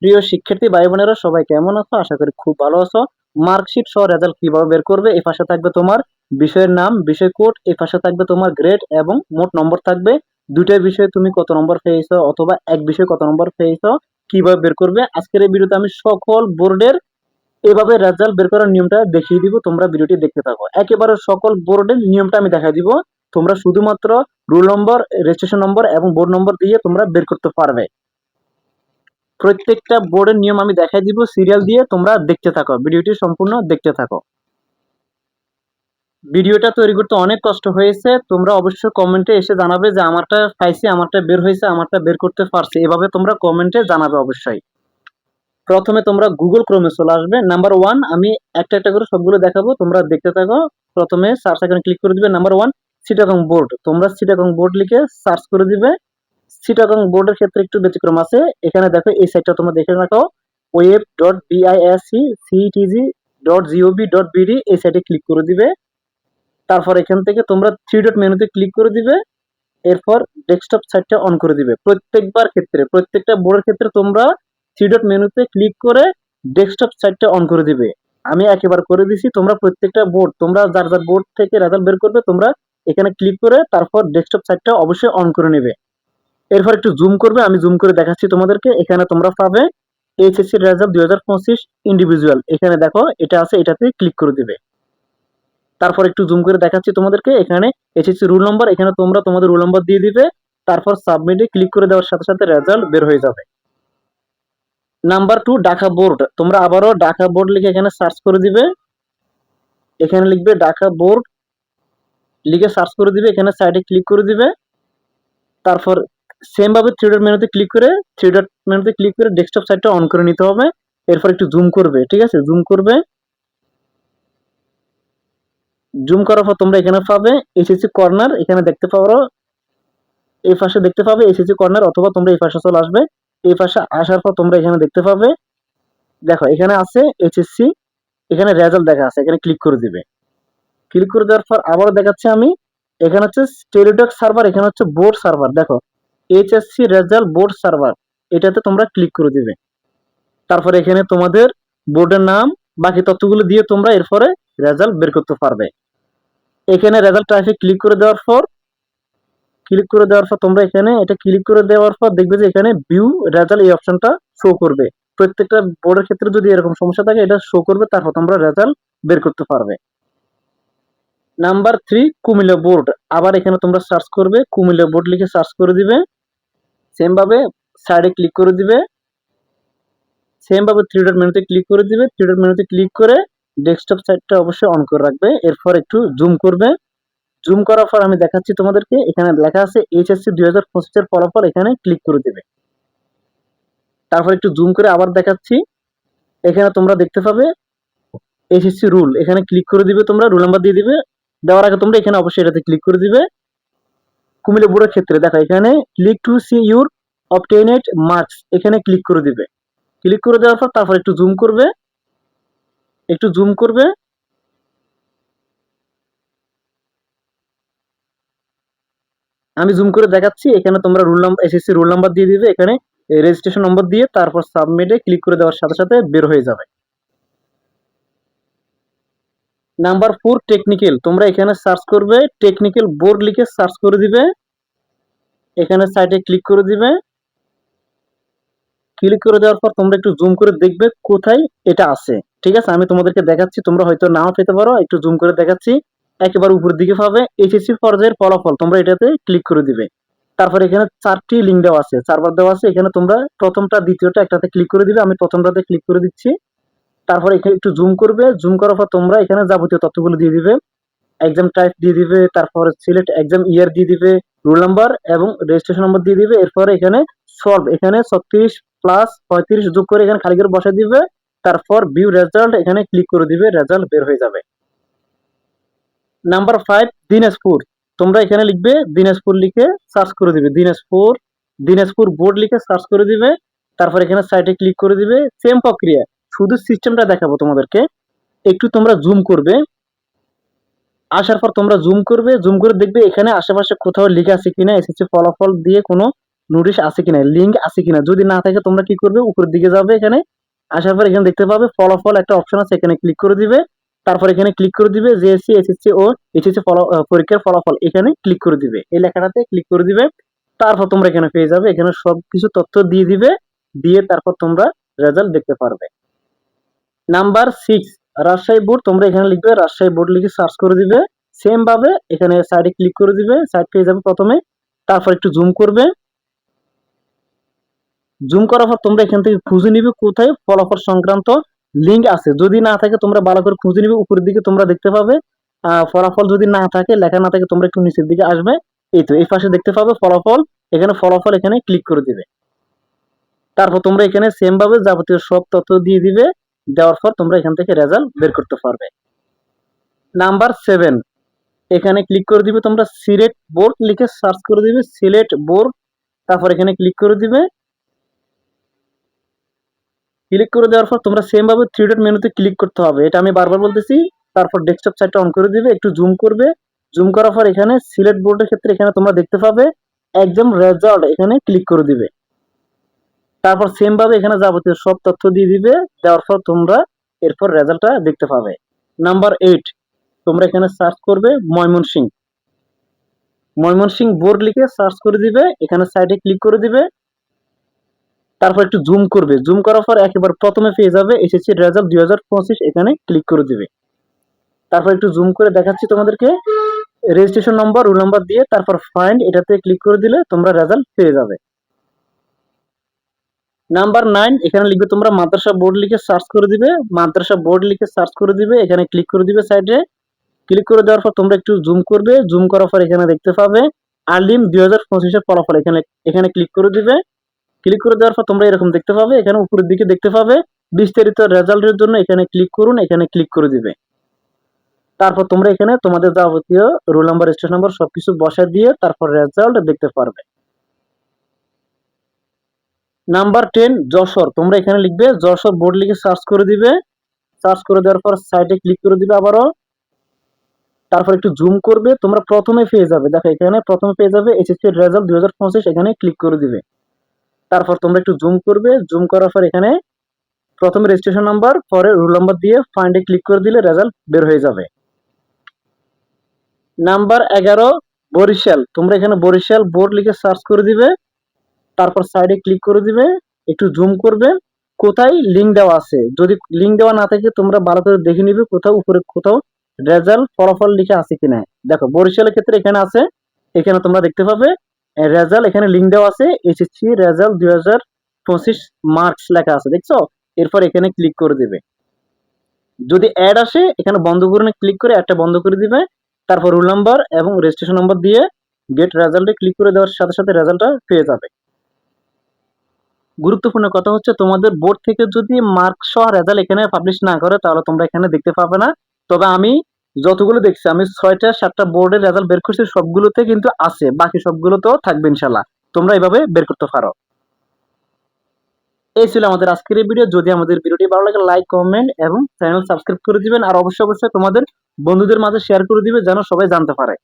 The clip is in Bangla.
প্রিয় শিক্ষার্থী ভাই বোনেরা সবাই কেমন আছো? আশা করি খুব ভালো আছো। মার্কশিট সহ রেজাল্ট কিভাবে বের করবে? এই পাশে থাকবে তোমার বিষয়ের নাম, বিষয় কোড, এই পাশে থাকবে তোমার গ্রেড এবং মোট নম্বর থাকবে। দুইটা বিষয়ে তুমি কত নম্বর পেয়েছো অথবা এক বিষয়ে কত নম্বর পেয়েছো কিভাবে বের করবে? আজকের এই ভিডিওতে আমি সকল বোর্ডের এভাবে রেজাল্ট বের করার নিয়মটা দেখিয়ে দিব। তোমরা ভিডিওটি দেখতে থাকো। একেবারে সকল বোর্ডের নিয়মটা আমি দেখাই দিব। তোমরা শুধুমাত্র রোল নম্বর, রেজিস্ট্রেশন নম্বর এবং বোর্ড নম্বর দিয়ে তোমরা বের করতে পারবে। প্রত্যেকটা বোর্ডের নিয়ম আমি দেখাই দিব সিরিয়াল দিয়ে, তোমরা দেখতে থাকো, ভিডিওটি সম্পূর্ণ দেখতে থাকো। ভিডিওটা তৈরি করতে অনেক কষ্ট হয়েছে, তোমরা অবশ্যই কমেন্টে এসে জানাবে যে আমারটা পাইছি, আমারটা বের হয়েছে, আমারটা বের করতে পারছি, এভাবে তোমরা কমেন্টে জানাবে অবশ্যই। প্রথমে তোমরা গুগল ক্রোমে চলে আসবে। নাম্বার ওয়ান, আমি একটা একটা করে সবগুলো দেখাবো, তোমরা দেখতে থাকো। প্রথমে সার্চ আইকনে ক্লিক করে দিবে। Number one, Chittagong board. তোমরা চিটাগং বোর্ড লিখে সার্চ করে দিবে। চিটাগং বোর্ডের ক্ষেত্রে একটু ব্যতিক্রম আছে। এখানে দেখো এই সাইটটা তোমরা দেখে রাখো, web.biscctg.gov.bd, এই সাইটে ক্লিক করে দিবে। তারপর এখান থেকে তোমরা থ্রি ডট মেনুতে ক্লিক করে দিবে। এরপর ডেস্কটপ সাইটটা অন করে দিবে। প্রত্যেকবার ক্ষেত্রে, প্রত্যেকটা বোর্ডের ক্ষেত্রে তোমরা থ্রি ডট মেনুতে ক্লিক করে ডেস্কটপ সাইটটা অন করে দিবে। আমি একেবারে করে দিছি। তোমরা প্রত্যেকটা বোর্ড, তোমরা যার যার বোর্ড থেকে রেজাল্ট বের করবে, তোমরা এখানে ক্লিক করে তারপর ডেস্কটপ সাইটটা অবশ্যই অন করে নেবে। এরপর একটু জুম করবে, আমি জুম করে দেখাচ্ছি তোমাদেরকে। এখানে তোমরা পাবে এইচএসসি রেজাল্ট 2025 ইন্ডিভিজুয়াল। এখানে দেখো এটা আছে, এটাতে ক্লিক করে দিবে। তারপর একটু জুম করে দেখাচ্ছি তোমাদেরকে। এখানে এইচএসসি রুল নম্বর, এখানে তোমরা তোমাদের রুল নম্বর দিয়ে দিবে। তারপর সাবমিটে ক্লিক করে দেওয়ার সাথে সাথে রেজাল্ট বের হয়ে যাবে। Number two, Dhaka board. তোমরা আবারও ঢাকা বোর্ড লিখে এখানে সার্চ করে দিবে। এখানে লিখবে ঢাকা বোর্ড, লিখে সার্চ করে দিবে। এখানে সাইডে ক্লিক করে দিবে। তারপর সেম ভাবে থ্রি ডট মেনুতে ক্লিক করে ডেস্কটপ সাইটটা অন করে নিতে হবে। এরপর একটু জুম করবে, ঠিক আছে? জুম করবে। জুম করার পর তোমরা এখানে পাবে এসএসসি কর্নার। এখানে দেখতে পারো, এই পাশে দেখতে পাবে এসএসসি কর্নার, অথবা তোমরা এই পাশে চলে আসবে। এই পাশে আসার পর তোমরা এখানে দেখতে পাবে, দেখো এখানে আছে এইচএসসি, এখানে রেজাল্ট দেখা আছে, এখানে ক্লিক করে দিবে। ক্লিক করে দেওয়ার পর আবার দেখাচ্ছি আমি, এখানে হচ্ছে টেলিটক সার্ভার, এখানে হচ্ছে বোর্ড সার্ভার। দেখো এইচএসসি রেজাল্ট বোর্ড সার্ভার, এটাতে তোমরা ক্লিক করে দিবে। তারপরে এখানে তোমাদের বোর্ডের নাম, বাকি তথ্যগুলো দিয়ে তোমরা এরপরে রেজাল্ট বের করতে পারবে। এখানে রেজাল্ট ট্রাফিক ক্লিক করে দেওয়ার পর তোমরা এখানে এটা ক্লিক করে দেওয়ার পর দেখবে যে এখানে ভিউ রেজাল্ট এই অপশনটা শো করবে। প্রত্যেকটা বোর্ডের ক্ষেত্রে যদি এরকম সমস্যা থাকে এটা শো করবে, তারপর তোমরা রেজাল্ট বের করতে পারবে। Number three, Comilla board. আবার এখানে তোমরা সার্চ করবে, কুমিল্লা বোর্ড লিখে সার্চ করে দিবে। সেম ভাবে সাইডে ক্লিক করে দিবে। সেম ভাবে থ্রি ডট মেনুতে ক্লিক করে দিবে। থ্রি ডট মেনুতে ক্লিক করে ডেস্কটপ সাইটটা অবশ্যই অন করে রাখবে। এরপর একটু জুম করবে। জুম করার পর আমি দেখাচ্ছি তোমাদেরকে, এখানে লেখা আছে এইচএসসি 2025 এর ফলাফল, এখানে ক্লিক করে দিবে। তারপর একটু জুম করে আবার দেখাচ্ছি, এখানে তোমরা দেখতে পাবে এইচএসসি রুল, এখানে ক্লিক করে দিবে। তোমরা রুল নাম্বার দিয়ে দিবে। দেওয়ার আগে তোমরা এখানে অবশ্যই এটাতে ক্লিক করে দিবে। কুমিল্লা বোর্ডের ক্ষেত্রে দেখো এখানে click to see your obtained marks, এখানে ক্লিক করে দিবে। ক্লিক করে দেওয়ার পর তারপর একটু জুম করবে, একটু জুম করবে। আমি জুম করে দেখাচ্ছি। এখানে তোমরা rule number, SSC rule number দিয়ে দিবে, এখানে রেজিস্ট্রেশন নম্বর দিয়ে তারপর সাবমিটে ক্লিক করে দেওয়ার সাথে সাথে বের হয়ে যাবে। Number four, technical. তোমরা এখানে সার্চ করবে, টেকনিক্যাল বোর্ড লিখে সার্চ করে দিবে। এখানে সাইটে ক্লিক করে দিবে। ক্লিক করে দেওয়ার পর তোমরা একটু জুম করে দেখবে কোথায় এটা আছে, ঠিক আছে? আমি তোমাদেরকে দেখাচ্ছি, তোমরা হয়তো নাও পেতে পারো। একটু জুম করে দেখাচ্ছি। একেবারে উপরের দিকে পাবে এইচএসসি পর্যায়ের ফলাফল, তোমরা এটাতে ক্লিক করে দিবে। তারপর এখানে চারটি লিঙ্ক দেওয়া আছে, চারবার দেওয়া আছে। এখানে তোমরা প্রথমটা, দ্বিতীয়টা, একটাতে ক্লিক করে দিবে। আমি প্রথমটাতে ক্লিক করে দিচ্ছি। তারপর এখানে একটু জুম করবে। জুম করার পর তোমরা এখানে যাবতীয় তথ্যগুলো দিয়ে দিবে। এক্সাম টাইপ দিয়ে দিবে, তারপর সিলেক্ট এক্সাম ইয়ার দিয়ে দিবে, রোল নাম্বার এবং রেজিস্ট্রেশন নাম্বার দিয়ে দিবে। এরপরে এখানে সলভ, এখানে 36 প্লাস 35 যোগ করে এখানে খালি করে বসে দিবে। তারপর ভিউ রেজাল্ট, এখানে ক্লিক করে দিবে, রেজাল্ট বের হয়ে যাবে। Number five, Dinajpur. তোমরা এখানে লিখবে দিনাজপুর, লিখে সার্চ করে দিবে। দিনাজপুর, দিনাজপুর বোর্ড লিখে সার্চ করে দিবে। তারপর এখানে সাইটে ক্লিক করে দিবে। সেম প্রক্রিয়া, শুধু সিস্টেমটা দেখাবো তোমাদেরকে। একটু তোমরা জুম করবে। আসার পর তোমরা জুম করবে, জুম করে দেখবে এখানে আশেপাশে কোথাও লেখা আছে কিনা এসএসসি ফলাফল দিয়ে কোনো নোটিশ আছে কিনা, লিঙ্ক আছে কিনা। যদি না থাকে তোমরা কি করবে, উপরের দিকে যাবে, এখানে আসার পর এখানে দেখতে পাবে ফলাফল একটা অপশন আছে, এখানে ক্লিক করে দিবে। তারপর এখানে ক্লিক করে দিবে জেএসসি, এসএসসি ও এইচএসসি পরীক্ষার ফলাফল, এখানে ক্লিক করে দিবে, এই লেখাটাতে ক্লিক করে দিবে। তারপর তোমরা এখানে পেয়ে যাবে, এখানে সবকিছু তথ্য দিয়ে দিবে, দিয়ে তারপর তোমরা রেজাল্ট দেখতে পারবে। নাম্বার 6 রাজশাহী বোর্ড, তোমরা এখানে লিখবে রাজশাহী বোর্ড, লিখে সার্চ করে দিবে। সেম ভাবে এখানে সাইডে ক্লিক করে দিবে, সাইড পেয়ে যাবে প্রথমে। তারপর একটু জুম করবে, জুম করার পর তোমরা এখান থেকে খুঁজে নিবে কোথায় ফলাফল সংক্রান্ত লিঙ্ক আছে। যদি না থাকে তোমরা ভালো করে খুঁজে নিবে, উপরের দিকে তোমরা দেখতে পাবে ফলাফল। যদি না থাকে, লেখা না থাকে, তোমরা একটু নিচের দিকে আসবে, এই তো এই পাশে দেখতে পাবে ফলাফল, এখানে ফলাফল এখানে ক্লিক করে দিবে। তারপর তোমরা এখানে সেম ভাবে যাবতীয় সব তথ্য দিয়ে দিবে, দেওয়ার পর তোমরা এখান থেকে রেজাল্ট বের করতে পারবে। নাম্বার 7 এখানে ক্লিক করে দিবে, তোমরা সিলেট বোর্ড লিখে সার্চ করে দিবে, সিলেট বোর্ড। তারপর এখানে ক্লিক করে দিবে, ক্লিক করে দেওয়ার পর তোমরা সেম ভাবে থ্রি ডট মেনুতে ক্লিক করতে হবে, এটা আমি বারবার বলতেছি। তারপর ডেস্কটপ সাইটটা অন করে দিবে, একটু জুম করবে, জুম করার পর এখানে সিলেট বোর্ডের ক্ষেত্রে এখানে তোমরা দেখতে পাবে একদম রেজাল্ট, এখানে ক্লিক করে দিবে। তারপর সেম ভাবে এখানে যাবতীয় সব তথ্য দিয়ে দিবে, দেওয়ার পর তোমরা এরপর রেজাল্টটা দেখতে পাবে। নাম্বার 8 তোমরা এখানে সার্চ করবে ময়মনসিংহ, ময়মনসিংহ বোর্ড লিখে সার্চ করে দিবে, এখানে সাইডে ক্লিক করে দিবে। তারপর একটু জুম করবে, জুম করার পর একেবারে প্রথমে পেয়ে যাবে এসএসসি রেজাল্ট 2025, এখানে ক্লিক করে দিবে। তারপর একটু জুম করে দেখাচ্ছি তোমাদেরকে, রেজিস্ট্রেশন নম্বর, রোল নাম্বার দিয়ে তারপর ফাইন্ড, এটাতে ক্লিক করে দিলে তোমরা রেজাল্ট পেয়ে যাবে। নাম্বার 9 এখানে লিখবে তোমরা মাদ্রাসা বোর্ড লিখে সার্চ করে দিবে, মাদ্রাসা বোর্ড লিখে সার্চ করে দিবে, এখানে ক্লিক করে দিবে। সাইডে ক্লিক করে দেওয়ার পর তোমরা একটু জুম করবে, জুম করার পর এখানে দেখতে পাবে আলিম 2025 এর ফলাফল, এখানে এখানে ক্লিক করে দিবে। ক্লিক করে দেওয়ার পর তোমরা এরকম দেখতে পাবে, এখানে উপরের দিকে দেখতে পাবে বিস্তারিত রেজাল্টের জন্য এখানে ক্লিক করুন, এখানে ক্লিক করে দিবে। তারপর তোমরা এখানে তোমাদের যাবতীয় রোল নাম্বার, রেজিস্ট্রেশন নাম্বার সবকিছু বসায় দিয়ে তারপর রেজাল্ট দেখতে পারবে। নাম্বার 10 যশোর, তোমরা এখানে লিখবে যশোর বোর্ড লিখে সার্চ করে দিবে, সার্চ করে দেওয়ার পর সাইডে ক্লিক করে দিবে আবারও। তারপর একটু জুম করবে, তোমরা প্রথমে পেয়ে যাবে, দেখো এখানে প্রথমে পেয়ে যাবে এসএসসি রেজাল্ট 2025, এখানে ক্লিক করে দিবে। তারপর তোমরা একটু জুম করবে, জুম করার পর এখানে প্রথমে রেজিস্ট্রেশন নাম্বার, পরে রোল নাম্বার দিয়ে ফাইন্ডে ক্লিক করে দিলে রেজাল্ট বের হয়ে যাবে। নাম্বার 11 বরিশাল, তোমরা এখানে বরিশাল বোর্ড লিখে সার্চ করে দিবে, তারপর সাইডে ক্লিক করে দিবে, একটু জুম করবে কোথায় লিঙ্ক দেওয়া আছে। যদি লিঙ্ক দেওয়া না থাকে তোমরা ভালো করে দেখে নিবে কোথাও উপরে কোথাও রেজাল্ট ফলাফল লিখে আছে কিনা। দেখো বরিশালের ক্ষেত্রে এখানে আছে, এখানে তোমরা দেখতে পাবে রেজাল্ট, এখানে লিঙ্ক দেওয়া আছে এসএসসি রেজাল্ট 2025 মার্কস লেখা আছে, দেখছো। এরপর এখানে ক্লিক করে দিবে, যদি অ্যাড আসে এখানে বন্ধ করে ক্লিক করে অ্যাডটা বন্ধ করে দিবে। তারপর রোল নাম্বার এবং রেজিস্ট্রেশন নাম্বার দিয়ে গেট রেজাল্টে ক্লিক করে দেওয়ার সাথে সাথে রেজাল্টটা পেয়ে যাবে। গুরুত্বপূর্ণ কথা হচ্ছে তোমাদের বোর্ড থেকে যদি মার্ক সহ রেজাল্ট এখানে পাবলিশ না করে তাহলে তোমরা এখানে দেখতে পাবে না। তবে আমি যতগুলো দেখছি, আমি 6টা 7টা বোর্ডের রেজাল্ট বের করছি, সবগুলোতে কিন্তু আছে, বাকি সবগুলোতেও থাকবে ইনশাল্লাহ। তোমরা এইভাবে বের করতে পারো। এই ছিল আমাদের আজকের এই ভিডিও। যদি আমাদের ভিডিওটি ভালো লাগে লাইক, কমেন্ট এবং চ্যানেল সাবস্ক্রাইব করে দিবেন, আর অবশ্যই অবশ্যই তোমাদের বন্ধুদের মাঝে শেয়ার করে দিবে যেন সবাই জানতে পারে।